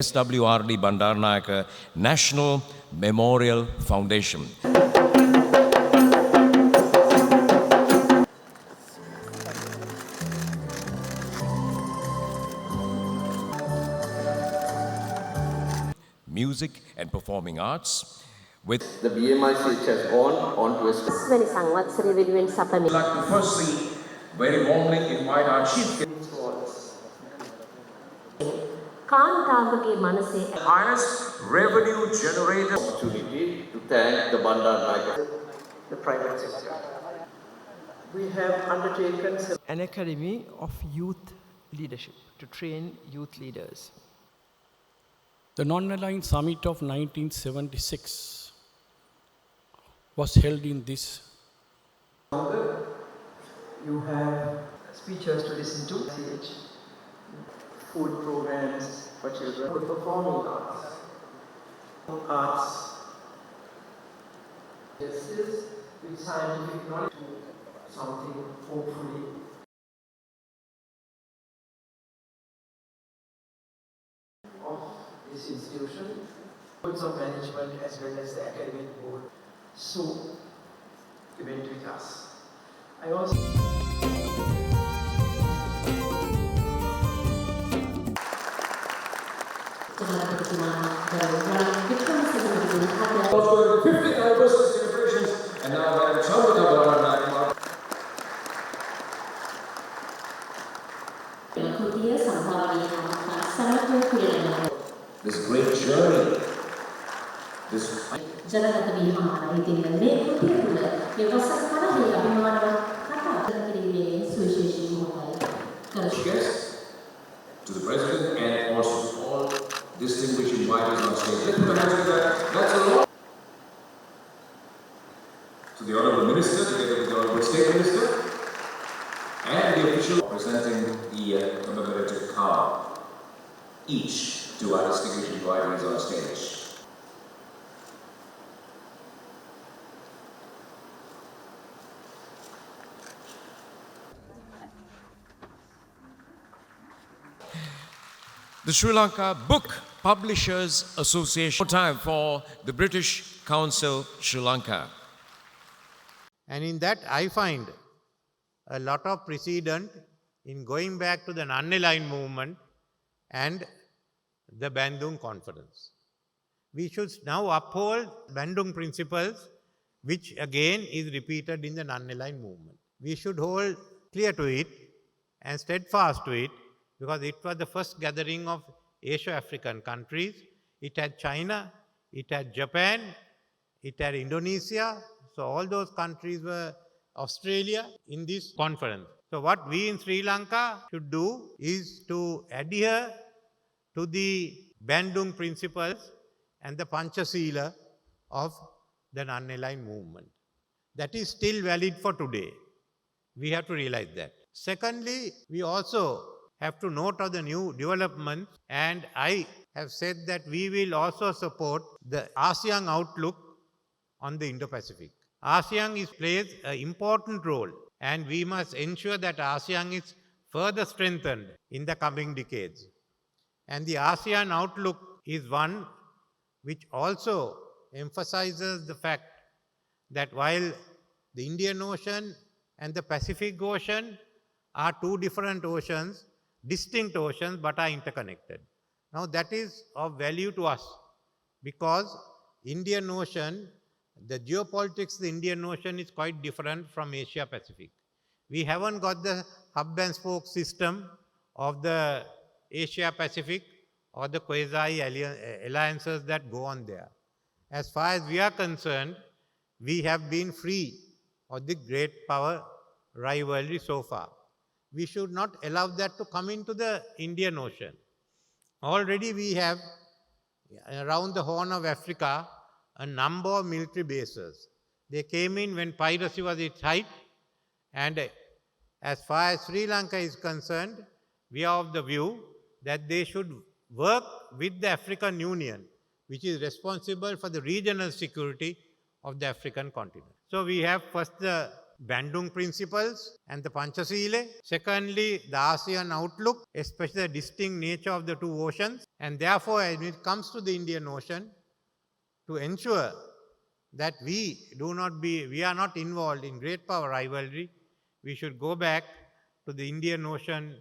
SWRD Bandaranaike National Memorial Foundation. Music and performing arts with the BMIC has gone on to establish. I'd like to firstly very warmly invite our chief highest revenue generator Opportunity to thank the Bandaranaike. The private sector. We have undertaken an academy of youth leadership to train youth leaders. The Non-Aligned Summit of 1976 was held in this. You have speeches to listen to, food programs for children, performing arts. This is with scientific knowledge, something hopefully of this institution, boards of management as well as the academic board, so event with us. I also also 50th anniversary celebrations and now we have Jnapata Bandaranaike. This great journey, this ජනපත වීම ආරම්භිතින් මේ කෘතිය තුළ මේ වසර 50 අභිමානවත් කතා කිරීමේ සුවිශේෂී මොහොතයි. guests, to the President and also all distinguished invitees on stage. Let's put our hands together. That's a lot. To the Honourable Minister, together with the Honourable State Minister, and the official presenting the commemorative card, each to our distinguished invitees on stage. The Sri Lanka Book Publishers Association. More time for the British Council Sri Lanka. And in that, I find a lot of precedent in going back to the non-aligned movement and the Bandung Conference. We should now uphold Bandung principles, which again is repeated in the non-aligned movement. We should hold clear to it and steadfast to it, because it was the first gathering of Asia-African countries. It had China, it had Japan, it had Indonesia. So all those countries were Australia in this conference. So what we in Sri Lanka should do is to adhere to the Bandung principles and the Panchasila of the non-aligned movement. That is still valid for today. We have to realize that. Secondly, we also have to note of the new developments, and I have said that we will also support the ASEAN outlook on the Indo-Pacific. ASEAN plays an important role, and we must ensure that ASEAN is further strengthened in the coming decades. And the ASEAN outlook is one which also emphasizes the fact that while the Indian Ocean and the Pacific Ocean are two different oceans, distinct oceans, but are interconnected. Now that is of value to us, because Indian Ocean, the geopolitics of the Indian Ocean is quite different from Asia Pacific. We haven't got the hub and spoke system of the Asia Pacific or the quasi-alliances that go on there. As far as we are concerned, we have been free of the great power rivalry so far. We should not allow that to come into the Indian Ocean. Already we have around the Horn of Africa a number of military bases. They came in when piracy was at its height, and as far as Sri Lanka is concerned, we are of the view that they should work with the African Union, which is responsible for the regional security of the African continent. So we have first the Bandung principles and the Panchasila. Secondly, the ASEAN outlook, especially the distinct nature of the two oceans. And therefore, when it comes to the Indian Ocean, to ensure that we are not involved in great power rivalry, we should go back to the Indian Ocean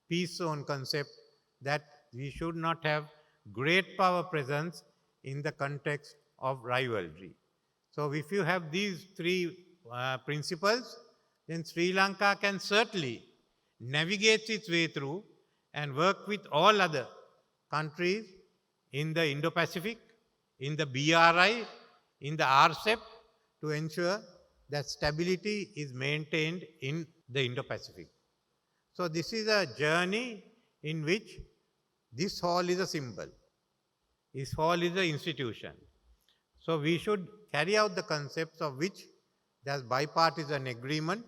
peace zone concept, that we should not have great power presence in the context of rivalry. So if you have these three principles, then Sri Lanka can certainly navigate its way through and work with all other countries in the Indo-Pacific, in the BRI, in the RCEP, to ensure that stability is maintained in the Indo-Pacific. So this is a journey in which this hall is a symbol. This hall is an institution. So we should carry out the concepts of which there is bipartisan agreement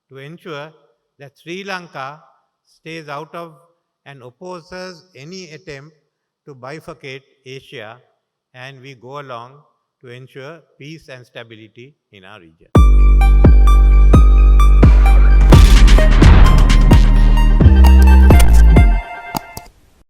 to ensure that Sri Lanka stays out of and opposes any attempt to bifurcate Asia, and we go along to ensure peace and stability in our region.